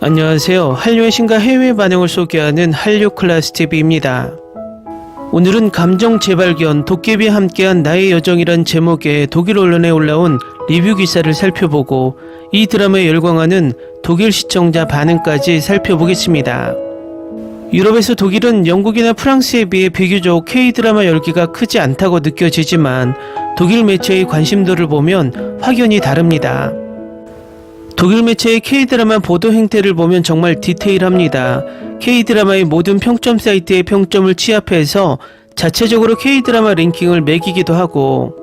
안녕하세요. 한류의 신과 해외 반응을 소개하는 한류클래스TV입니다. 오늘은 감정 재발견, 도깨비와 함께한 나의 여정이란 제목의 독일 언론에 올라온 리뷰 기사를 살펴보고 이 드라마에 열광하는 독일 시청자 반응까지 살펴보겠습니다. 유럽에서 독일은 영국이나 프랑스에 비해 비교적 K-드라마 열기가 크지 않다고 느껴지지만 독일 매체의 관심도를 보면 확연히 다릅니다. 독일 매체의 K-드라마 보도 행태를 보면 정말 디테일합니다. K-드라마의 모든 평점 사이트의 평점을 취합해서 자체적으로 K-드라마 랭킹을 매기기도 하고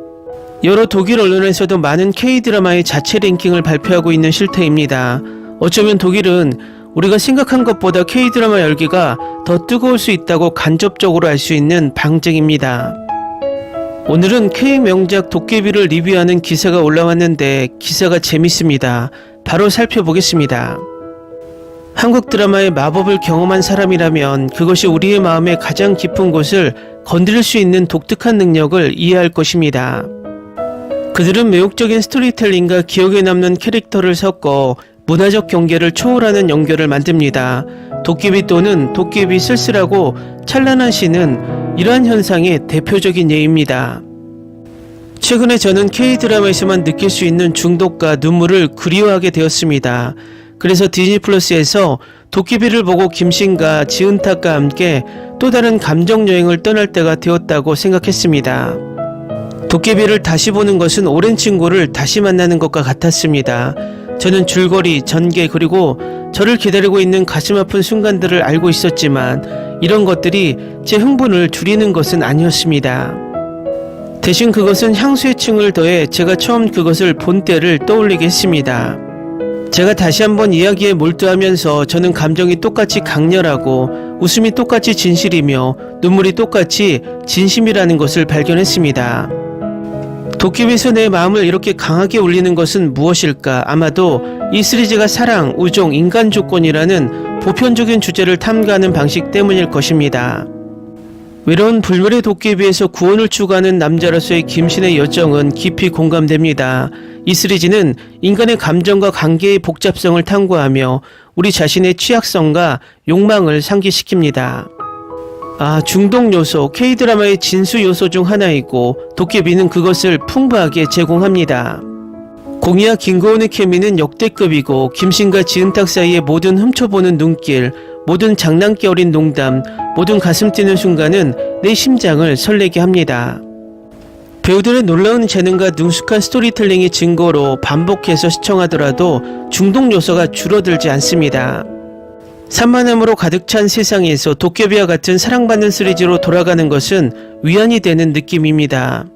여러 독일 언론에서도 많은 K-드라마의 자체 랭킹을 발표하고 있는 실태입니다. 어쩌면 독일은 우리가 생각한 것보다 K-드라마 열기가 더 뜨거울 수 있다고 간접적으로 알 수 있는 방증입니다. 오늘은 K-명작 도깨비를 리뷰하는 기사가 올라왔는데 기사가 재밌습니다. 바로 살펴보겠습니다. 한국 드라마의 마법을 경험한 사람이라면 그것이 우리의 마음의 가장 깊은 곳을 건드릴 수 있는 독특한 능력을 이해할 것입니다. 그들은 매혹적인 스토리텔링과 기억에 남는 캐릭터를 섞어 문화적 경계를 초월하는 연결을 만듭니다. 도깨비 또는 도깨비 쓸쓸하고 찬란한 시는 이러한 현상의 대표적인 예입니다. 최근에 저는 K-드라마에서만 느낄 수 있는 중독과 눈물을 그리워하게 되었습니다. 그래서 디즈니 플러스에서 도깨비를 보고 김신과 지은탁과 함께 또 다른 감정여행을 떠날 때가 되었다고 생각했습니다. 도깨비를 다시 보는 것은 오랜 친구를 다시 만나는 것과 같았습니다. 저는 줄거리, 전개 그리고 저를 기다리고 있는 가슴 아픈 순간들을 알고 있었지만 이런 것들이 제 흥분을 줄이는 것은 아니었습니다. 대신 그것은 향수의 층을 더해 제가 처음 그것을 본 때를 떠올리게 했습니다. 제가 다시 한번 이야기에 몰두하면서 저는 감정이 똑같이 강렬하고 웃음이 똑같이 진실이며 눈물이 똑같이 진심이라는 것을 발견했습니다. 도깨비에서 내 마음을 이렇게 강하게 울리는 것은 무엇일까? 아마도 이 시리즈가 사랑, 우정, 인간 조건이라는 보편적인 주제를 탐구하는 방식 때문일 것입니다. 외로운 불멸의 도깨비에서 구원을 추구하는 남자로서의 김신의 여정은 깊이 공감됩니다. 이 시리즈는 인간의 감정과 관계의 복잡성을 탐구하며 우리 자신의 취약성과 욕망을 상기시킵니다. 중독 요소, K-드라마의 진수 요소 중 하나이고 도깨비는 그것을 풍부하게 제공합니다. 공이와 김고은의 케미는 역대급이고 김신과 지은탁 사이의 모든 훔쳐보는 눈길, 모든 장난기 어린 농담, 모든 가슴 뛰는 순간은 내 심장을 설레게 합니다. 배우들의 놀라운 재능과 능숙한 스토리텔링의 증거로 반복해서 시청하더라도 중독 요소가 줄어들지 않습니다. 산만함으로 가득 찬 세상에서 도깨비와 같은 사랑받는 시리즈로 돌아가는 것은 위안이 되는 느낌입니다.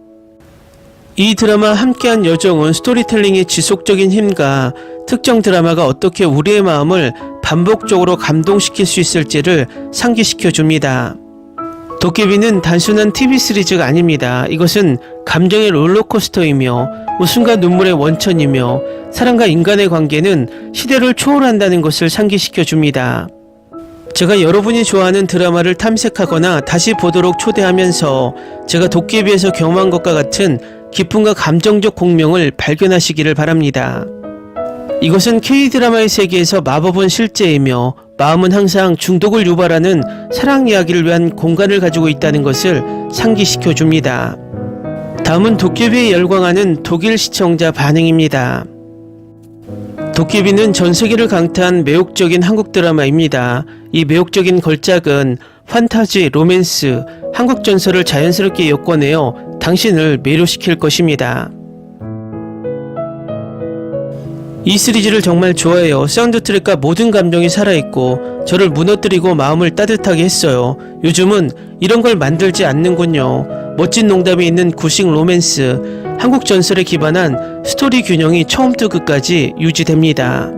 이 드라마와 함께한 여정은 스토리텔링의 지속적인 힘과 특정 드라마가 어떻게 우리의 마음을 반복적으로 감동시킬 수 있을지를 상기시켜 줍니다. 도깨비는 단순한 TV 시리즈가 아닙니다. 이것은 감정의 롤러코스터이며 웃음과 눈물의 원천이며 사람과 인간의 관계는 시대를 초월한다는 것을 상기시켜 줍니다. 제가 여러분이 좋아하는 드라마를 탐색하거나 다시 보도록 초대하면서 제가 도깨비에서 경험한 것과 같은 기쁨과 감정적 공명을 발견하시기를 바랍니다. 이것은 K-드라마의 세계에서 마법은 실제이며 마음은 항상 중독을 유발하는 사랑 이야기를 위한 공간을 가지고 있다는 것을 상기시켜 줍니다. 다음은 도깨비에 열광하는 독일 시청자 반응입니다. 도깨비는 전 세계를 강타한 매혹적인 한국 드라마입니다. 이 매혹적인 걸작은 판타지, 로맨스, 한국 전설을 자연스럽게 엮어내어 당신을 매료시킬 것입니다. 이 시리즈를 정말 좋아해요. 사운드 트랙과 모든 감정이 살아있고 저를 무너뜨리고 마음을 따뜻하게 했어요. 요즘은 이런 걸 만들지 않는군요. 멋진 농담이 있는 구식 로맨스, 한국 전설에 기반한 스토리 균형이 처음부터 끝까지 유지됩니다.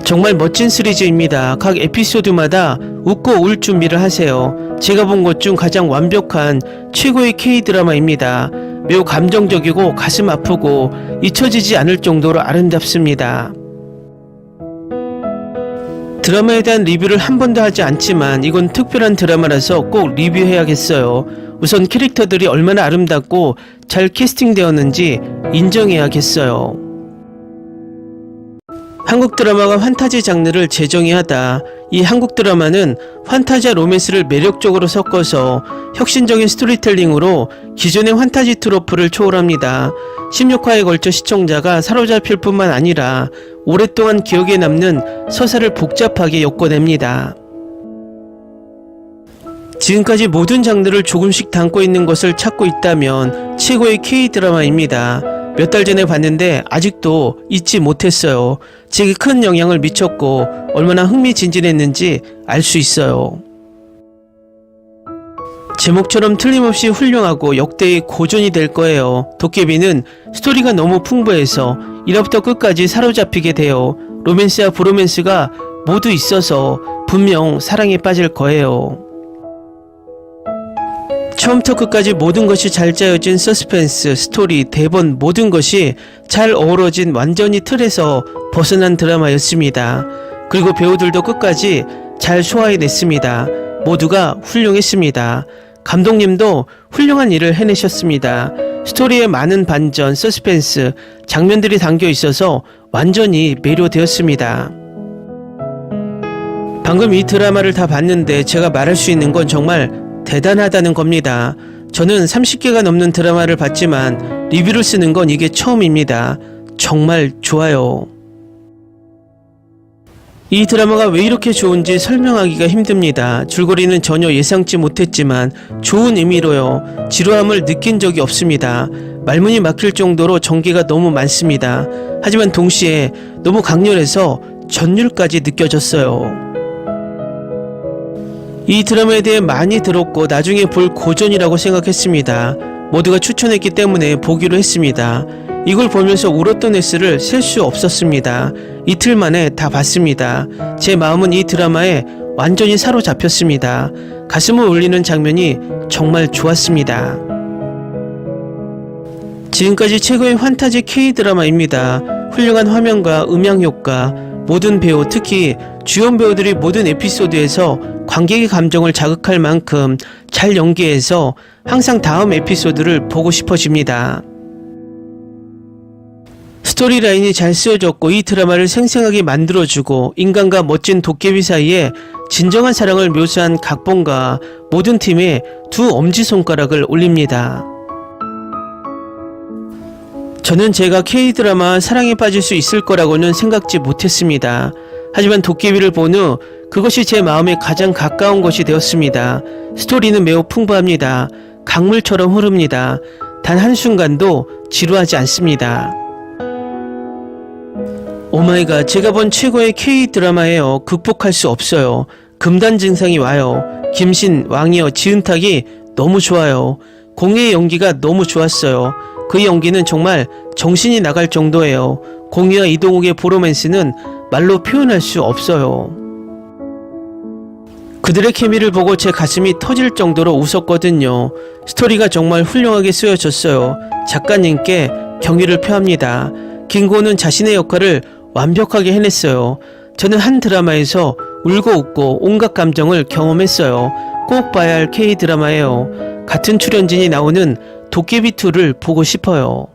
정말 멋진 시리즈입니다. 각 에피소드마다 웃고 울 준비를 하세요. 제가 본 것 중 가장 완벽한 최고의 K-드라마입니다. 매우 감정적이고 가슴 아프고 잊혀지지 않을 정도로 아름답습니다. 드라마에 대한 리뷰를 한 번도 하지 않지만 이건 특별한 드라마라서 꼭 리뷰해야겠어요. 우선 캐릭터들이 얼마나 아름답고 잘 캐스팅되었는지 인정해야겠어요. 한국 드라마가 환타지 장르를 재정의하다. 이 한국 드라마는 환타지와 로맨스를 매력적으로 섞어서 혁신적인 스토리텔링으로 기존의 환타지 트로프를 초월합니다. 16화에 걸쳐 시청자가 사로잡힐 뿐만 아니라 오랫동안 기억에 남는 서사를 복잡하게 엮어냅니다. 지금까지 모든 장르를 조금씩 담고 있는 것을 찾고 있다면 최고의 K-드라마입니다. 몇 달 전에 봤는데 아직도 잊지 못했어요. 제게 큰 영향을 미쳤고 얼마나 흥미진진했는지 알 수 있어요. 제목처럼 틀림없이 훌륭하고 역대의 고전이 될 거예요. 도깨비는 스토리가 너무 풍부해서 1화부터 끝까지 사로잡히게 돼요. 로맨스와 브로맨스가 모두 있어서 분명 사랑에 빠질 거예요. 처음부터 끝까지 모든 것이 잘 짜여진 서스펜스, 스토리, 대본 모든 것이 잘 어우러진 완전히 틀에서 벗어난 드라마였습니다. 그리고 배우들도 끝까지 잘 소화해냈습니다. 모두가 훌륭했습니다. 감독님도 훌륭한 일을 해내셨습니다. 스토리에 많은 반전, 서스펜스, 장면들이 담겨 있어서 완전히 매료되었습니다. 방금 이 드라마를 다 봤는데 제가 말할 수 있는 건 정말 대단하다는 겁니다. 저는 30개가 넘는 드라마를 봤지만 리뷰를 쓰는 건 이게 처음입니다. 정말 좋아요. 이 드라마가 왜 이렇게 좋은지 설명하기가 힘듭니다. 줄거리는 전혀 예상치 못했지만 좋은 의미로요. 지루함을 느낀 적이 없습니다. 말문이 막힐 정도로 전개가 너무 많습니다. 하지만 동시에 너무 강렬해서 전율까지 느껴졌어요. 이 드라마에 대해 많이 들었고 나중에 볼 고전이라고 생각했습니다. 모두가 추천했기 때문에 보기로 했습니다. 이걸 보면서 울었던 횟수를 셀 수 없었습니다. 이틀 만에 다 봤습니다. 제 마음은 이 드라마에 완전히 사로잡혔습니다. 가슴을 울리는 장면이 정말 좋았습니다. 지금까지 최고의 환타지 K-드라마입니다. 훌륭한 화면과 음향효과, 모든 배우, 특히 주연 배우들이 모든 에피소드에서 관객의 감정을 자극할 만큼 잘 연기해서 항상 다음 에피소드를 보고 싶어집니다. 스토리라인이 잘 쓰여졌고 이 드라마를 생생하게 만들어주고 인간과 멋진 도깨비 사이에 진정한 사랑을 묘사한 각본과 모든 팀에 두 엄지손가락을 올립니다. 저는 제가 K-드라마 사랑에 빠질 수 있을 거라고는 생각지 못했습니다. 하지만 도깨비를 본 후 그것이 제 마음에 가장 가까운 것이 되었습니다. 스토리는 매우 풍부합니다. 강물처럼 흐릅니다. 단 한순간도 지루하지 않습니다. 오마이갓, 제가 본 최고의 K-드라마예요. 극복할 수 없어요. 금단 증상이 와요. 김신, 왕이어, 지은탁이 너무 좋아요. 공예의 연기가 너무 좋았어요. 그 연기는 정말 정신이 나갈 정도예요. 공유와 이동욱의 브로맨스는 말로 표현할 수 없어요. 그들의 케미를 보고 제 가슴이 터질 정도로 웃었거든요. 스토리가 정말 훌륭하게 쓰여졌어요. 작가님께 경의를 표합니다. 김고은은 자신의 역할을 완벽하게 해냈어요. 저는 한 드라마에서 울고 웃고 온갖 감정을 경험했어요. 꼭 봐야 할 K-드라마예요. 같은 출연진이 나오는 도깨비2를 보고 싶어요.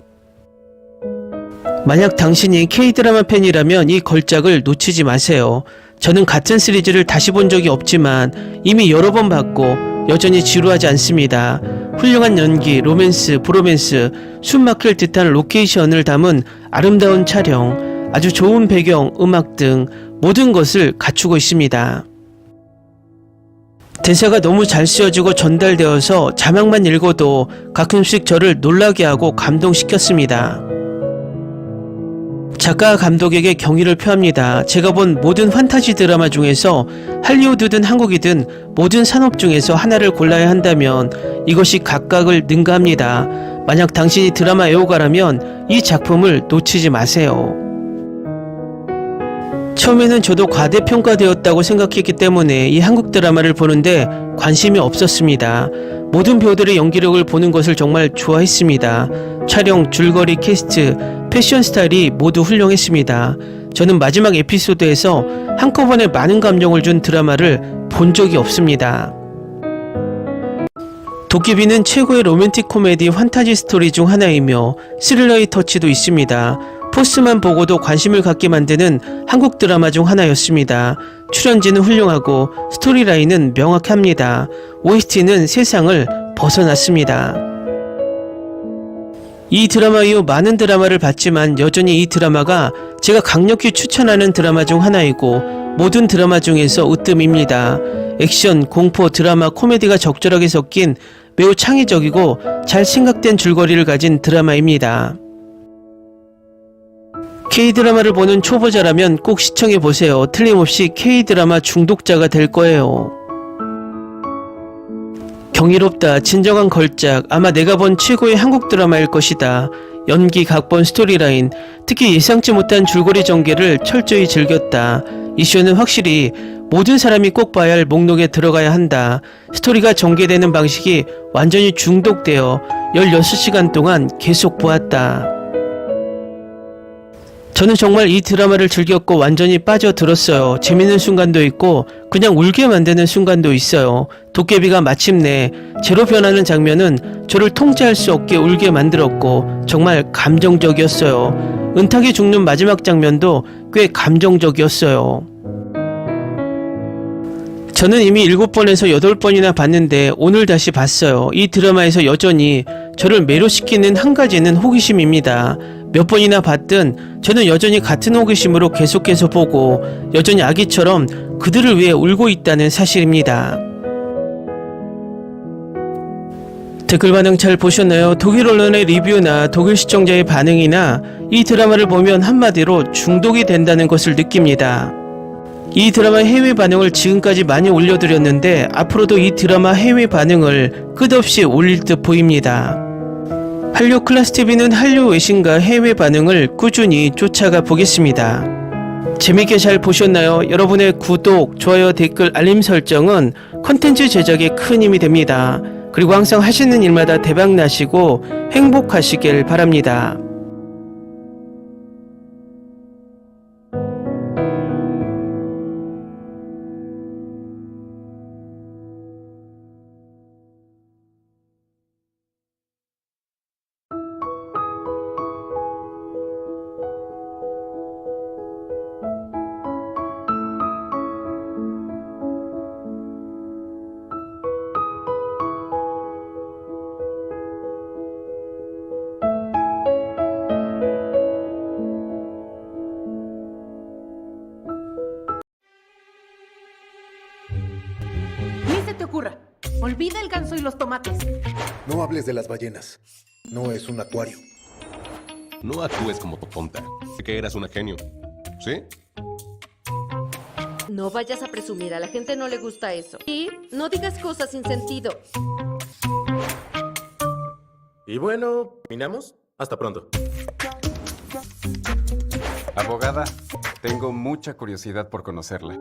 만약 당신이 K-드라마 팬이라면 이 걸작을 놓치지 마세요. 저는 같은 시리즈를 다시 본 적이 없지만 이미 여러 번 봤고 여전히 지루하지 않습니다. 훌륭한 연기, 로맨스, 브로맨스, 숨막힐 듯한 로케이션을 담은 아름다운 촬영, 아주 좋은 배경, 음악 등 모든 것을 갖추고 있습니다. 대사가 너무 잘 쓰여지고 전달되어서 자막만 읽어도 가끔씩 저를 놀라게 하고 감동시켰습니다. 작가와 감독에게 경의를 표합니다. 제가 본 모든 판타지 드라마 중에서 할리우드든 한국이든 모든 산업 중에서 하나를 골라야 한다면 이것이 각각을 능가합니다. 만약 당신이 드라마 애호가라면 이 작품을 놓치지 마세요. 처음에는 저도 과대평가되었다고 생각했기 때문에 이 한국 드라마를 보는데 관심이 없었습니다. 모든 배우들의 연기력을 보는 것을 정말 좋아했습니다. 촬영, 줄거리, 캐스트, 패션 스타일이 모두 훌륭했습니다. 저는 마지막 에피소드에서 한꺼번에 많은 감정을 준 드라마를 본 적이 없습니다. 도깨비는 최고의 로맨틱 코미디 환타지 스토리 중 하나이며 스릴러의 터치도 있습니다. 포스만 보고도 관심을 갖게 만드는 한국 드라마 중 하나였습니다. 출연진은 훌륭하고 스토리라인은 명확합니다. OST는 세상을 벗어났습니다. 이 드라마 이후 많은 드라마를 봤지만 여전히 이 드라마가 제가 강력히 추천하는 드라마 중 하나이고 모든 드라마 중에서 으뜸입니다. 액션, 공포, 드라마, 코미디가 적절하게 섞인 매우 창의적이고 잘 생각된 줄거리를 가진 드라마입니다. K-드라마를 보는 초보자라면 꼭 시청해보세요. 틀림없이 K-드라마 중독자가 될 거예요. 경이롭다, 진정한 걸작, 아마 내가 본 최고의 한국 드라마일 것이다. 연기, 각본, 스토리라인, 특히 예상치 못한 줄거리 전개를 철저히 즐겼다. 이 쇼는 확실히 모든 사람이 꼭 봐야 할 목록에 들어가야 한다. 스토리가 전개되는 방식이 완전히 중독되어 16시간 동안 계속 보았다. 저는 정말 이 드라마를 즐겼고 완전히 빠져들었어요. 재밌는 순간도 있고 그냥 울게 만드는 순간도 있어요. 도깨비가 마침내 제로 변하는 장면은 저를 통제할 수 없게 울게 만들었고 정말 감정적이었어요. 은탁이 죽는 마지막 장면도 꽤 감정적이었어요. 저는 이미 7번에서 8번이나 봤는데 오늘 다시 봤어요. 이 드라마에서 여전히 저를 매료시키는 한 가지는 호기심입니다. 몇 번이나 봤든 저는 여전히 같은 호기심으로 계속해서 보고 여전히 아기처럼 그들을 위해 울고 있다는 사실입니다. 댓글 반응 잘 보셨나요? 독일 언론의 리뷰나 독일 시청자의 반응이나 이 드라마를 보면 한마디로 중독이 된다는 것을 느낍니다. 이 드라마의 해외 반응을 지금까지 많이 올려드렸는데 앞으로도 이 드라마 해외 반응을 끝없이 올릴 듯 보입니다. 한류 클래스TV는 한류 외신과 해외 반응을 꾸준히 쫓아가 보겠습니다. 재밌게 잘 보셨나요? 여러분의 구독, 좋아요, 댓글, 알림 설정은 콘텐츠 제작에 큰 힘이 됩니다. 그리고 항상 하시는 일마다 대박 나시고 행복하시길 바랍니다. Ni se te ocurra. Olvida el ganso y los tomates. No hables de las ballenas. No es un acuario. No actúes como tonta. Que eras una genio. ¿Sí? No vayas a presumir, a la gente no le gusta eso. Y no digas cosas sin sentido. Y bueno, ¿terminamos? Hasta pronto. Abogada, tengo mucha curiosidad por conocerla.